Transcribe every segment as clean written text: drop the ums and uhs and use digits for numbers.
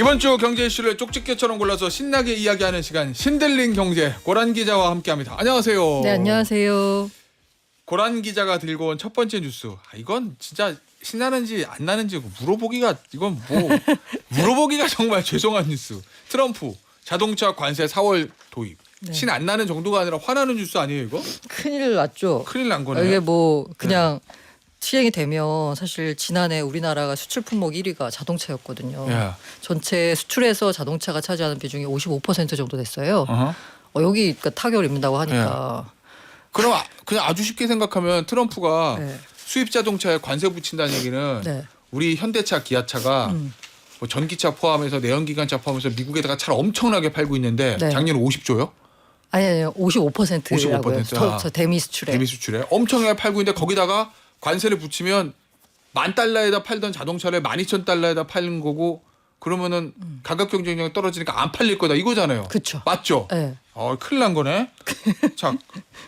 이번 주 경제 이슈를 쪽집게처럼 골라서 신나게 이야기하는 시간 신들린 경제 고란 기자와 함께합니다. 안녕하세요. 네, 안녕하세요. 고란 기자가 들고 온 첫 번째 뉴스. 이건 진짜 신나는지 안 나는지 물어보기가 이건 뭐 물어보기가 정말 죄송한 뉴스. 트럼프 자동차 관세 4월 도입. 네. 신 안 나는 정도가 아니라 화나는 뉴스 아니에요 이거? 큰일 났죠. 큰일 난 거네. 이게 뭐 그냥 시행이 되면 사실 지난해 우리나라가 수출 품목 1위가 자동차였거든요. 예. 전체 수출에서 자동차가 차지하는 비중이 55% 정도 됐어요. 어허. 여기 그러니까 타격을 입는다고 하니까. 그럼 그냥 아주 쉽게 생각하면 트럼프가 네. 수입 자동차에 관세 붙인다는 얘기는 네. 우리 현대차, 기아차가 뭐 전기차 포함해서 내연기관차 포함해서 미국에다가 차를 엄청나게 팔고 있는데 네. 작년 50조요? 아니요, 55%라고요. 55%. 저 대미 수출에. 대미 수출에 엄청나게 팔고 있는데 거기다가 관세를 붙이면 $10,000에다 팔던 자동차를 $12,000에다 팔는 거고 그러면은 가격 경쟁력이 떨어지니까 안 팔릴 거다 이거잖아요. 그렇죠. 맞죠? 네. 큰일 난 거네. 자,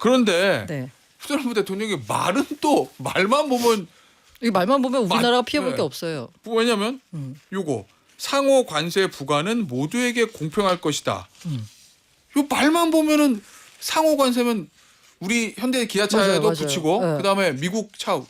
그런데 네. 트럼프 대통령이 말만 보면 이 말만 보면 우리나라가 피해볼 네. 게 없어요. 왜냐면 요거 상호 관세 부과는 모두에게 공평할 것이다. 요 말만 보면은 상호 관세면 우리 현대 기아차에도 맞아요. 붙이고 네. 그다음에 미국 차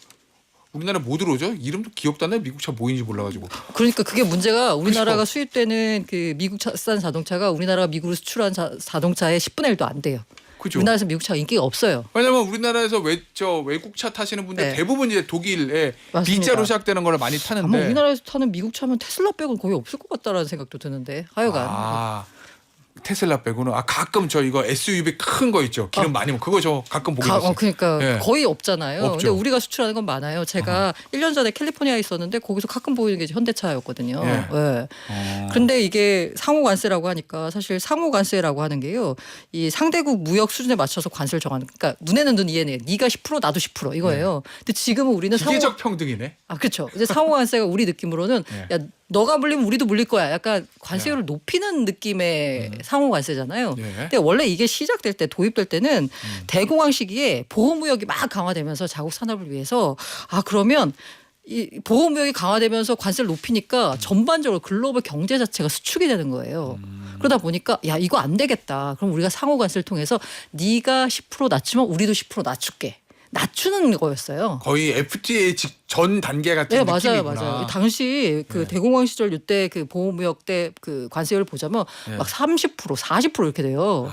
우리나라 뭐 들어오죠? 이름도 귀엽다 네 미국 차 뭐인지 몰라가지고. 그러니까 그게 문제가 우리나라가 그렇죠. 수입되는 그 미국산 자동차가 우리나라가 미국으로 수출한 자동차의 10분의 1도 안 돼요. 그죠? 우리나라에서 미국 차가 인기가 없어요. 왜냐면 우리나라에서 외국 차 타시는 분들 네. 대부분 이제 독일에 맞습니다. B자로 시작되는 걸 많이 아마 타는데. 우리나라에서 타는 미국 차면 테슬라 빼고는 거의 없을 것 같다라는 생각도 드는데 하여간 테슬라 빼고는 가끔 저 이거 SUV 큰 거 있죠. 기름 많이 먹 그거 저 가끔 보게 됐어요. 그러니까 예. 거의 없잖아요. 없죠. 근데 우리가 수출하는 건 많아요. 제가 1년 전에 캘리포니아에 있었는데 거기서 가끔 보이는 게 현대차였거든요. 예. 예. 그런데 이게 상호 관세라고 하니까 사실 상호 관세라고 하는 게요. 이 상대국 무역 수준에 맞춰서 관세를 정하는 그러니까 눈에는 눈 이해는 네가 10% 나도 10% 이거예요. 근데 지금은 우리는 기계적 평등이네. 그렇죠. 이제 상호 관세가 우리 느낌으로는 예. 야 너가 물리면 우리도 물릴 거야. 약간 관세율을 높이는 느낌의 상호 관세잖아요. 예. 근데 원래 이게 시작될 때 도입될 때는 대공황 시기에 보호무역이 막 강화되면서 자국 산업을 위해서 그러면 이 보호무역이 강화되면서 관세를 높이니까 전반적으로 글로벌 경제 자체가 수축이 되는 거예요. 그러다 보니까 야 이거 안 되겠다. 그럼 우리가 상호 관세를 통해서 네가 10% 낮추면 우리도 10% 낮출게. 낮추는 거였어요. 거의 FTA 전 단계 같은 네, 느낌이구나. 맞아요. 당시 그 네. 대공황 시절 이때 그 보호무역 때 그 관세율을 보자면 네. 막 30%, 40% 이렇게 돼요.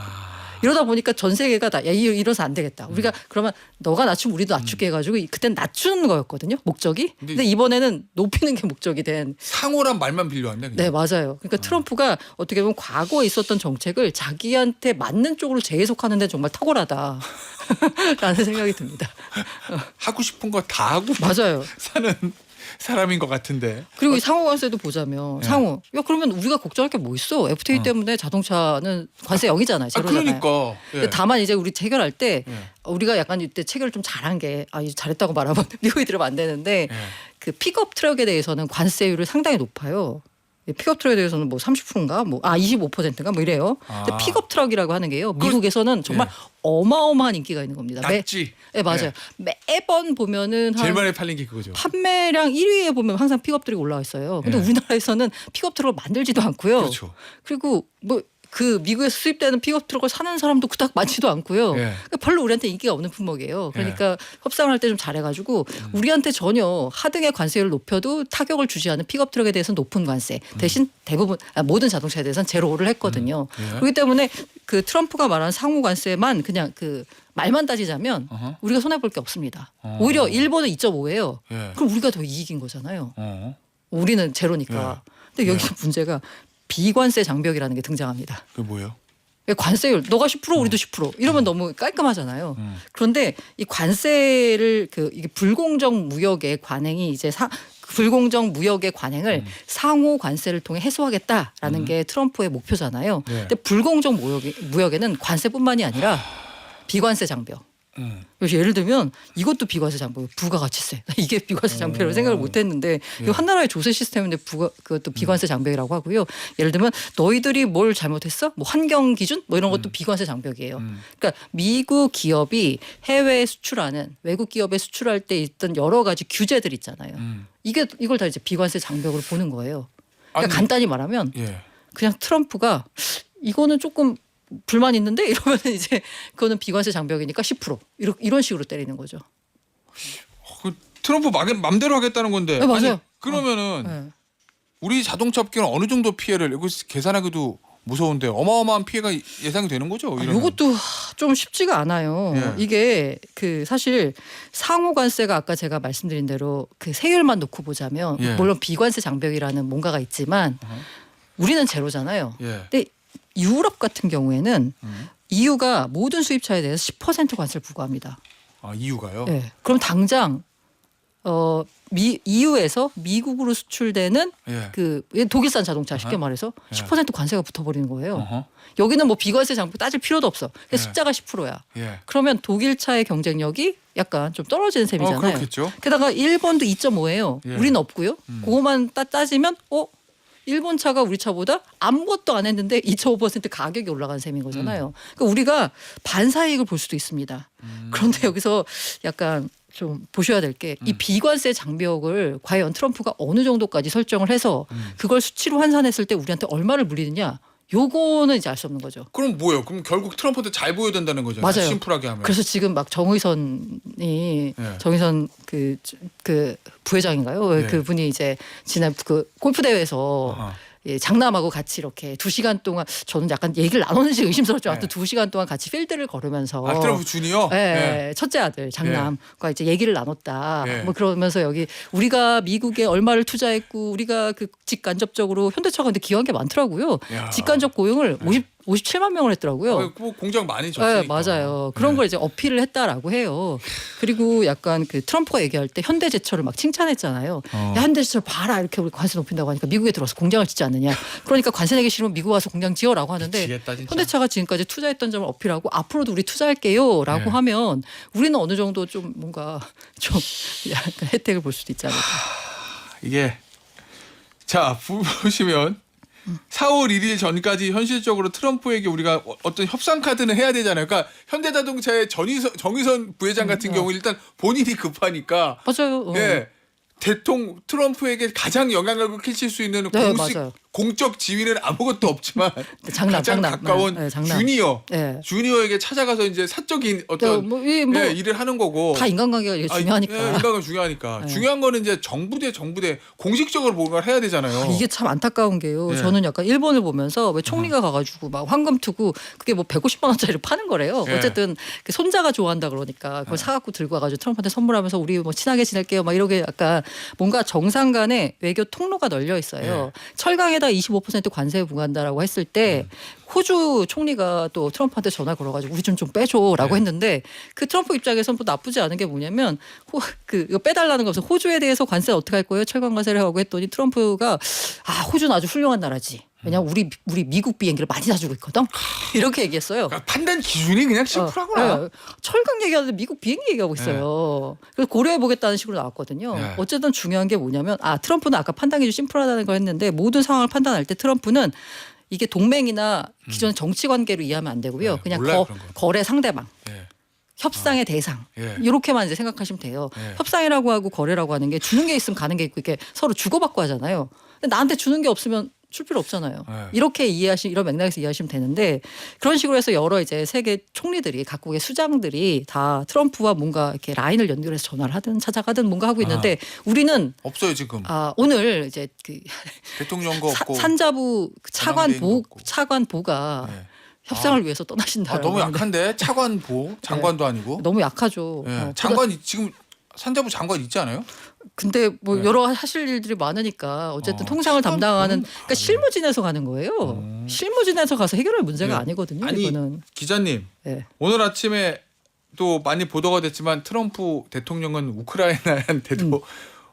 이러다 보니까 전 세계가 다 야 이러서 안 되겠다. 우리가 그러면 너가 낮추면 우리도 낮출게 해가지고 그땐 낮추는 거였거든요. 목적이. 근데 이번에는 높이는 게 목적이 된. 상호란 말만 빌려왔네. 그냥. 네, 맞아요. 그러니까 트럼프가 어떻게 보면 과거에 있었던 정책을 자기한테 맞는 쪽으로 재해석하는 데 정말 탁월하다. 라는 생각이 듭니다. 하고 싶은 거 다 하고 맞아요. 사는 사람인 것 같은데. 그리고 이 상호 관세도 보자면 상호. 야 그러면 우리가 걱정할 게 뭐 있어? FTA 때문에 자동차는 관세 0이잖아요. 제로잖아요. 그러니까. 근데 다만 이제 우리 체결할 때 예. 우리가 약간 이때 체결을 좀 잘한 게 잘했다고 말하면 미국이 들으면 안 되는데 예. 그 픽업 트럭에 대해서는 관세율이 상당히 높아요. 픽업 트럭에 대해서는 뭐 30%인가 25%인가 뭐 이래요. 근데 픽업 트럭이라고 하는 게요. 미국에서는 정말 어마어마한 인기가 있는 겁니다. 낫지. 네, 맞아요. 매번 보면은 제일 많이 팔린 게 그거죠. 판매량 1위에 보면 항상 픽업 트럭이 올라와 있어요. 근데 우리나라에서는 픽업 트럭을 만들지도 않고요. 그렇죠. 그리고 뭐 그 미국에서 수입되는 픽업 트럭을 사는 사람도 그닥 많지도 않고요. 그러니까 별로 우리한테 인기가 없는 품목이에요. 그러니까 협상을 할 때 좀 잘해가지고 우리한테 전혀 하등의 관세율을 높여도 타격을 주지 않은 픽업 트럭에 대해서는 높은 관세 대신 대부분 모든 자동차에 대해서는 제로를 했거든요. 그렇기 때문에 그 트럼프가 말한 상호 관세만 그냥 그 말만 따지자면 우리가 손해 볼 게 없습니다. 오히려 일본은 2.5예요. 그럼 우리가 더 이익인 거잖아요. 우리는 제로니까. 근데 여기서 문제가 비관세 장벽이라는 게 등장합니다. 그게 뭐예요? 관세율 너가 10% 우리도 10% 이러면 너무 깔끔하잖아요. 그런데 이 관세를 이게 불공정 무역의 관행이 이제 불공정 무역의 관행을 상호 관세를 통해 해소하겠다라는 게 트럼프의 목표잖아요. 근데 불공정 무역에는 관세뿐만이 아니라 비관세 장벽. 그래서 예를 들면 이것도 비과세 장벽, 부가가치세 이게 비과세 장벽이라고 생각을 못했는데 이거 한 나라의 조세 시스템인데 그것도 비과세 장벽이라고 하고요. 예를 들면 너희들이 뭘 잘못했어? 뭐 환경 기준 뭐 이런 것도 비과세 장벽이에요. 그러니까 미국 기업이 해외에 수출하는 외국 기업에 수출할 때 있던 여러 가지 규제들 있잖아요. 이걸 다 이제 비과세 장벽으로 보는 거예요. 그러니까 아니, 간단히 말하면 예. 그냥 트럼프가 이거는 조금 불만 있는데 이러면 이제 그거는 비관세 장벽이니까 10% 이런 식으로 때리는 거죠. 그 트럼프 맘대로 하겠다는 건데. 네, 맞아요. 아니, 그러면은 네. 우리 자동차 업계는 어느 정도 피해를 이거 계산하기도 무서운데 어마어마한 피해가 예상이 되는 거죠. 이러면. 이것도 좀 쉽지가 않아요. 예. 이게 그 사실 상호 관세가 아까 제가 말씀드린 대로 그 세율만 놓고 보자면 예. 물론 비관세 장벽이라는 뭔가가 있지만 우리는 제로잖아요. 예. 근데 유럽 같은 경우에는 EU가 모든 수입차에 대해서 10% 관세를 부과합니다. 아, 이유가요? 네. 그럼 당장 EU에서 미국으로 수출되는 예. 그 독일산 자동차 쉽게 말해서 예. 10% 관세가 붙어버리는 거예요. 어허. 여기는 뭐 비관세 장벽 따질 필요도 없어. 그냥 예. 숫자가 10%야. 예. 그러면 독일 차의 경쟁력이 약간 좀 떨어지는 셈이잖아요. 그렇겠죠. 게다가 일본도 2.5예요. 예. 우리는 없고요. 그거만 따지면 일본 차가 우리 차보다 아무것도 안 했는데 2.5% 가격이 올라간 셈인 거잖아요. 그러니까 우리가 반사이익을 볼 수도 있습니다. 그런데 여기서 약간 좀 보셔야 될 게 이 비관세 장벽을 과연 트럼프가 어느 정도까지 설정을 해서 그걸 수치로 환산했을 때 우리한테 얼마를 물리느냐. 요거는 이제 알 수 없는 거죠. 그럼 뭐예요? 그럼 결국 트럼프한테 잘 보여야 된다는 거잖아요. 맞아요. 심플하게 하면. 그래서 지금 막 정의선 그 부회장인가요? 예. 그분이 이제 지난 그 골프 대회에서 아하. 예, 장남하고 같이 이렇게 2시간 동안 저는 약간 얘기를 나누는지 의심스럽죠. 아무튼 2시간 동안 같이 필드를 걸으면서 아, 트럼프 주니어? 예, 첫째 아들 장남과 이제 얘기를 나눴다. 예. 뭐 그러면서 여기 우리가 미국에 얼마를 투자했고 우리가 그 직간접적으로 현대차가 근데 기여한 게 많더라고요. 야. 직간접 고용을 57만 명을 했더라고요. 뭐 공장 많이 졌으니까. 네, 맞아요. 그런 걸 이제 어필을 했다라고 해요. 그리고 약간 그 트럼프가 얘기할 때 현대제철을 막 칭찬했잖아요. 야, 현대제철 봐라 이렇게 우리 관세 높인다고 하니까 미국에 들어와서 공장을 짓지 않느냐. 그러니까 관세 내기 싫으면 미국 와서 공장 지어라고 하는데 미치겠다, 진짜. 현대차가 지금까지 투자했던 점을 어필하고 앞으로도 우리 투자할게요라고 네. 하면 우리는 어느 정도 좀 뭔가 좀 약간 혜택을 볼 수도 있지 않을까. 이게 자 보시면 4월 1일 전까지 현실적으로 트럼프에게 우리가 어떤 협상 카드는 해야 되잖아요. 그러니까 현대자동차의 정의선 부회장 같은 경우 일단 본인이 급하니까 맞아요. 예. 대통령 트럼프에게 가장 영향력을 끼칠 수 있는 네, 맞아요. 공적 지위는 아무것도 없지만 장남, 가장 장남. 가까운 네, 장남. 주니어 네. 찾아가서 이제 사적인 어떤 뭐 일을 하는 거고 다 인간관계가 이게 중요하니까. 인간관계가 중요하니까 네. 중요한 거는 이제 정부대 공식적으로 뭔가를 해야 되잖아요. 이게 참 안타까운 게요. 네. 저는 약간 일본을 보면서 왜 총리가 가가지고 막 황금 투구 그게 뭐 150만 원짜리를 파는 거래요. 네. 어쨌든 그 손자가 좋아한다 그러니까 그걸 사갖고 들고 와가지고 트럼프한테 선물하면서 우리 뭐 친하게 지낼게요. 막 이러게 약간 뭔가 정상 간의 외교 통로가 널려 있어요. 철강에다 25% 관세 부과한다라고 했을 때 호주 총리가 또 트럼프한테 전화 걸어가지고 우리 좀 빼줘라고 했는데 그 트럼프 입장에서는 또 나쁘지 않은 게 뭐냐면 이거 빼달라는 거 없어. 호주에 대해서 관세 어떻게 할 거예요? 철강 관세를 하고 했더니 트럼프가 호주는 아주 훌륭한 나라지. 왜냐면 우리 미국 비행기를 많이 사주고 있거든. 이렇게 얘기했어요. 그러니까 판단 기준이 그냥 심플하구나. 네. 철강 얘기하는데 미국 비행기 얘기하고 있어요. 그래서 고려해 보겠다는 식으로 나왔거든요. 네. 어쨌든 중요한 게 뭐냐면 트럼프는 아까 판단 기준 심플하다는 걸 했는데 모든 상황을 판단할 때 트럼프는 이게 동맹이나 기존의 정치 관계로 이해하면 안 되고요. 네, 그냥 몰라요, 그런 거. 거래 상대방. 예. 협상의 대상 예. 이렇게만 이제 생각하시면 돼요. 예. 협상이라고 하고 거래라고 하는 게 주는 게 있으면 가는 게 있고 이렇게 서로 주고받고 하잖아요. 근데 나한테 주는 게 없으면 줄 필요 없잖아요. 예. 이렇게 이런 맥락에서 이해하시면 되는데 그런 식으로 해서 여러 이제 세계 총리들이 각국의 수장들이 다 트럼프와 뭔가 이렇게 라인을 연결해서 전화를 하든 찾아가든 뭔가 하고 있는데 우리는 없어요 지금. 오늘 이제 그 대통령거 없고. 산자부 전망대행도 없고. 차관보가 예. 협상을 위해서 떠나신다. 너무 약한데 차관보 장관도 아니고. 너무 약하죠. 예. 장관 지금 산자부 장관 있지 않아요? 근데 뭐 네. 여러 하실 일들이 많으니까 어쨌든 통상을 차관 담당하는 보는 그러니까 실무진에서 가는 거예요. 실무진에서 가서 해결할 문제가 예. 아니거든요. 아니 이거는. 기자님 예. 오늘 아침에 또 많이 보도가 됐지만 트럼프 대통령은 우크라이나한테도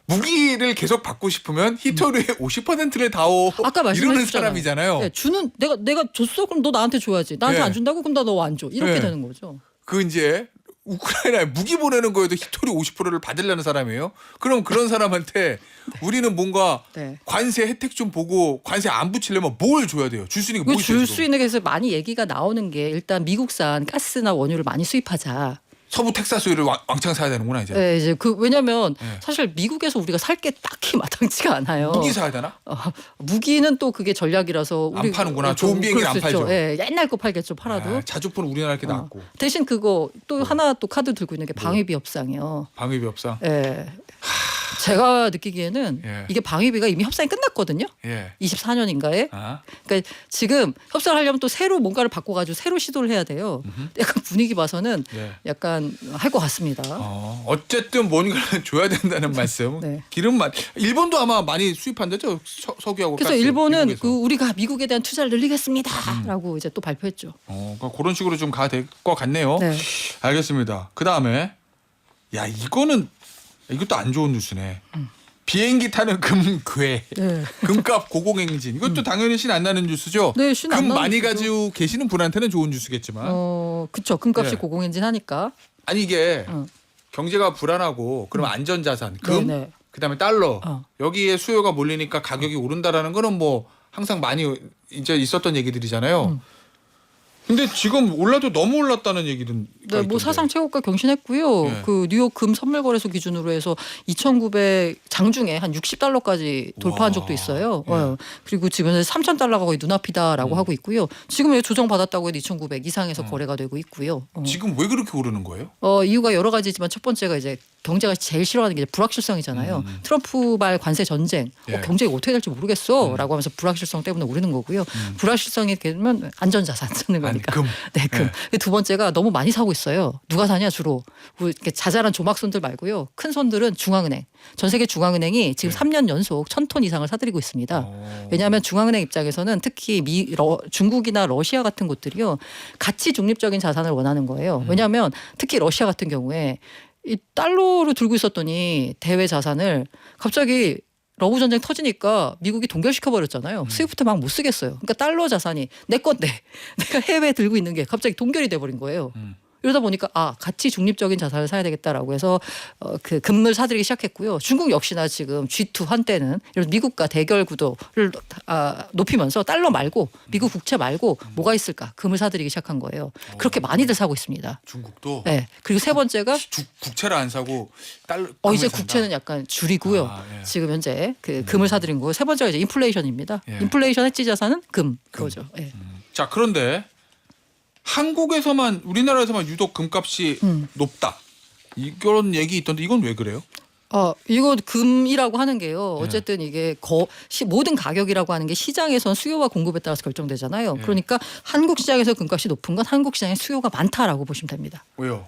무기를 계속 받고 싶으면 히토류의 50%를 다오 아까 이러는 말씀하셨잖아요. 사람이잖아요. 예, 주는 내가 줬어 그럼 너 나한테 줘야지. 나한테 예. 안 준다고 그럼 나 너 안 줘. 이렇게 예. 되는 거죠. 그 이제 우크라이나에 무기 보내는 거에도 히토리 50%를 받으려는 사람이에요. 그럼 그런 사람한테 우리는 뭔가 네. 관세 혜택 좀 보고 관세 안 붙이려면 뭘 줘야 돼요? 줄 수 있는 게 뭐 있어요? 줄 수 지금? 있는 게 많이 얘기가 나오는 게 일단 미국산 가스나 원유를 많이 수입하자. 서부 텍사스유를 왕창 사야 되는구나 이제. 네, 이제 왜냐면 네. 사실 미국에서 우리가 살 게 딱히 마땅치가 않아요. 무기 사야 되나? 무기는 또 그게 전략이라서 안 파는구나. 좋은 비행기는 안 팔죠. 예, 옛날 거 팔겠죠. 팔아도. 아, 자주포는 우리나라 게 낫고. 대신 그거 또 하나 또 카드 들고 있는 게 방위비 협상이요. 방위비 협상. 예. 제가 느끼기에는 예. 이게 방위비가 이미 협상이 끝났거든요. 예. 24년인가에. 아. 그러니까 지금 협상을 하려면 또 새로 뭔가를 바꿔가지고 새로 시도를 해야 돼요. 약간 분위기 봐서는 예. 약간 할 것 같습니다. 어쨌든 뭔가를 줘야 된다는 말씀. 네. 기름만 일본도 아마 많이 수입한다죠. 석유하고 그래서 가스, 일본은 미국에서. 우리가 미국에 대한 투자를 늘리겠습니다라고 이제 또 발표했죠. 그러니까 그런 식으로 좀 가야 될 것 같네요. 네. 알겠습니다. 그 다음에 야 이것도 안 좋은 뉴스네. 비행기 타는 금괴, 네. 금값 고공행진. 이것도 당연히 신 안 나는 뉴스죠. 네, 신안 금 나는 많이 뉴스죠. 가지고 계시는 분한테는 좋은 뉴스겠지만 그쵸. 금값이 네. 고공행진 하니까. 아니 이게 어. 경제가 불안하고 그러면 안전자산 금, 네네. 그다음에 달러 어. 여기에 수요가 몰리니까 가격이 오른다라는 거는 뭐 항상 많이 이제 있었던 얘기들이잖아요. 근데 지금 올라도 너무 올랐다는 얘기는 네, 뭐 사상 최고가 경신했고요. 네. 그 뉴욕 금 선물 거래소 기준으로 해서 2,900 장중에 한 60달러까지 돌파한 와. 적도 있어요. 예. 그리고 지금 3,000달러가 거의 눈앞이다라고 하고 있고요. 지금 조정 받았다고 해도 2,900 이상에서 거래가 되고 있고요. 지금 왜 그렇게 오르는 거예요? 이유가 여러 가지지만 첫 번째가 이제 경제가 제일 싫어하는 게 이제 불확실성이잖아요. 트럼프발 관세 전쟁, 예. 경제가 어떻게 될지 모르겠어라고 하면서 불확실성 때문에 오르는 거고요. 불확실성이 되면 안전자산 쓰는 거니까. 금. 네, 금. 예. 두 번째가 너무 많이 사고 있어요. 누가 사냐 주로 이렇게 자잘한 조막손들 말고요. 큰 손들은 중앙은행. 전 세계 중앙은행이 지금 3년 연속 1,000톤 이상을 사들이고 있습니다. 왜냐하면 중앙은행 입장에서는 특히 중국이나 러시아 같은 곳들이요 가치 중립적인 자산을 원하는 거예요. 왜냐하면 특히 러시아 같은 경우에 이 달러로 들고 있었더니 대외 자산을 갑자기 러브 전쟁 터지니까 미국이 동결시켜 버렸잖아요. 스위프트 막 못 쓰겠어요. 그러니까 달러 자산이 내 건데 내가 해외에 들고 있는 게 갑자기 동결이 돼 버린 거예요. 이러다 보니까 가치 중립적인 자산을 사야 되겠다라고 해서 그 금을 사들이기 시작했고요. 중국 역시나 지금 G2 한때는 이런 미국과 대결 구도를 높이면서 달러 말고 미국 국채 말고 뭐가 있을까 금을 사들이기 시작한 거예요. 그렇게 많이들 사고 있습니다. 중국도 네. 그리고 세 번째가 국채를 안 사고 달러 이제 금을 산다. 국채는 약간 줄이고요. 예. 지금 현재 그 금을 사들인 거고 세 번째가 이제 인플레이션입니다. 예. 인플레이션 해지 자산은 금 그거죠. 예. 자 그런데 한국에서만 우리나라에서만 유독 금값이 높다. 이런 얘기 있던데 이건 왜 그래요? 이거 금이라고 하는 게요. 예. 어쨌든 이게 모든 가격이라고 하는 게 시장에선 수요와 공급에 따라서 결정되잖아요. 예. 그러니까 한국 시장에서 금값이 높은 건 한국 시장에 수요가 많다라고 보시면 됩니다. 왜요?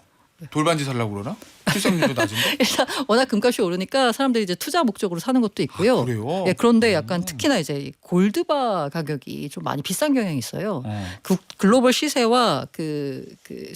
돌반지 살라고 그러나? 출생률도 낮은데? 일단 워낙 금값이 오르니까 사람들이 이제 투자 목적으로 사는 것도 있고요. 그래요? 예, 그런데 약간 특히나 이제 이 골드바 가격이 좀 많이 비싼 경향이 있어요. 그 글로벌 시세와 그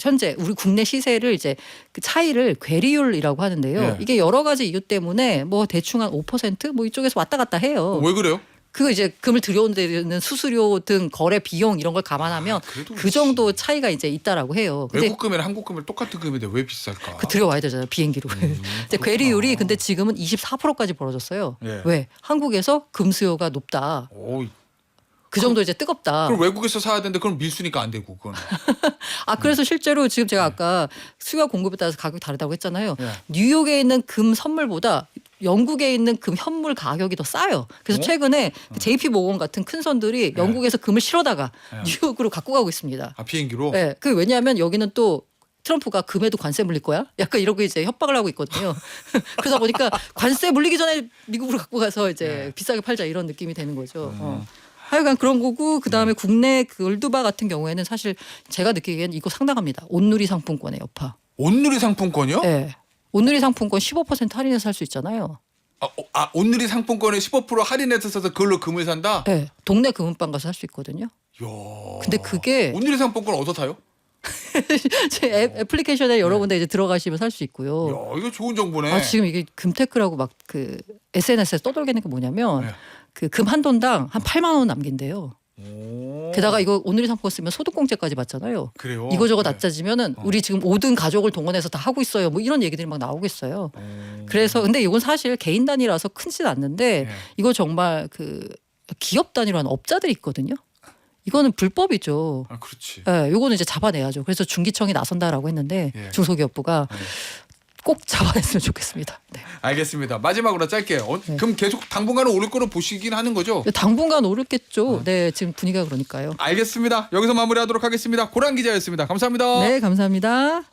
현재 우리 국내 시세를 이제 그 차이를 괴리율이라고 하는데요. 예. 이게 여러 가지 이유 때문에 뭐 대충 한 5% 이쪽에서 왔다 갔다 해요. 왜 그래요? 그거 이제 금을 들여오는 데는 수수료 등 거래 비용 이런 걸 감안하면 그래도 그 정도 차이가 이제 있다라고 해요. 근데 외국 금이랑 한국 금이랑 똑같은 금인데 왜 비쌀까? 들여와야 되잖아요. 비행기로. 근데 괴리율이 근데 지금은 24%까지 벌어졌어요. 예. 왜? 한국에서 금 수요가 높다. 그 정도 이제 뜨겁다. 그럼 외국에서 사야 되는데 그럼 밀수니까 안 되고 그건. 그래서 실제로 지금 제가 아까 수요와 공급에 따라서 가격이 다르다고 했잖아요. 예. 뉴욕에 있는 금 선물보다 영국에 있는 금 현물 가격이 더 싸요. 그래서 최근에 JP 모건 같은 큰 선들이 영국에서 금을 실어다가 뉴욕으로 갖고 가고 있습니다. 비행기로? 네, 그 왜냐하면 여기는 또 트럼프가 금에도 관세 물릴 거야? 약간 이러고 이제 협박을 하고 있거든요. 그러다 보니까 관세 물리기 전에 미국으로 갖고 가서 이제 비싸게 팔자 이런 느낌이 되는 거죠. 하여간 그런 거고 그다음에 국내 골드바 같은 경우에는 사실 제가 느끼기에는 이거 상당합니다. 온누리 상품권의 여파. 온누리 상품권이요? 네. 온누리 상품권 15% 할인해서 살 수 있잖아요. 온누리 상품권에 15% 할인해서 써서 그걸로 금을 산다? 네. 동네 금은방 가서 살 수 있거든요. 이야. 근데 그게 온누리 상품권 어디서 사요? 제 애플리케이션에 여러 군데 이제 들어가시면 살 수 있고요. 이야, 이거 좋은 정보네. 지금 이게 금테크라고 막 그 SNS에 떠돌게 게 뭐냐면 네. 그 금 한 돈당 한 8만 원 남긴대요. 오. 게다가 이거 온누리 상품권 쓰면 소득공제까지 받잖아요. 그래요? 이거저거 네. 낮아지면은 우리 지금 모든 가족을 동원해서 다 하고 있어요. 뭐 이런 얘기들이 막 나오겠어요. 그래서 근데 이건 사실 개인 단위라서 크진 않는데 네. 이거 정말 그 기업 단위로 하는 업자들이 있거든요. 이거는 불법이죠. 아, 그렇지. 예, 요거는 이제 잡아내야죠. 그래서 중기청이 나선다라고 했는데 예. 중소기업부가 네. 꼭 잡아냈으면 좋겠습니다. 네. 알겠습니다. 마지막으로 짧게. 그럼 계속 당분간은 오를 거로 보시긴 하는 거죠? 당분간 오르겠죠. 네, 지금 분위기가 그러니까요. 알겠습니다. 여기서 마무리하도록 하겠습니다. 고란 기자였습니다. 감사합니다. 네, 감사합니다.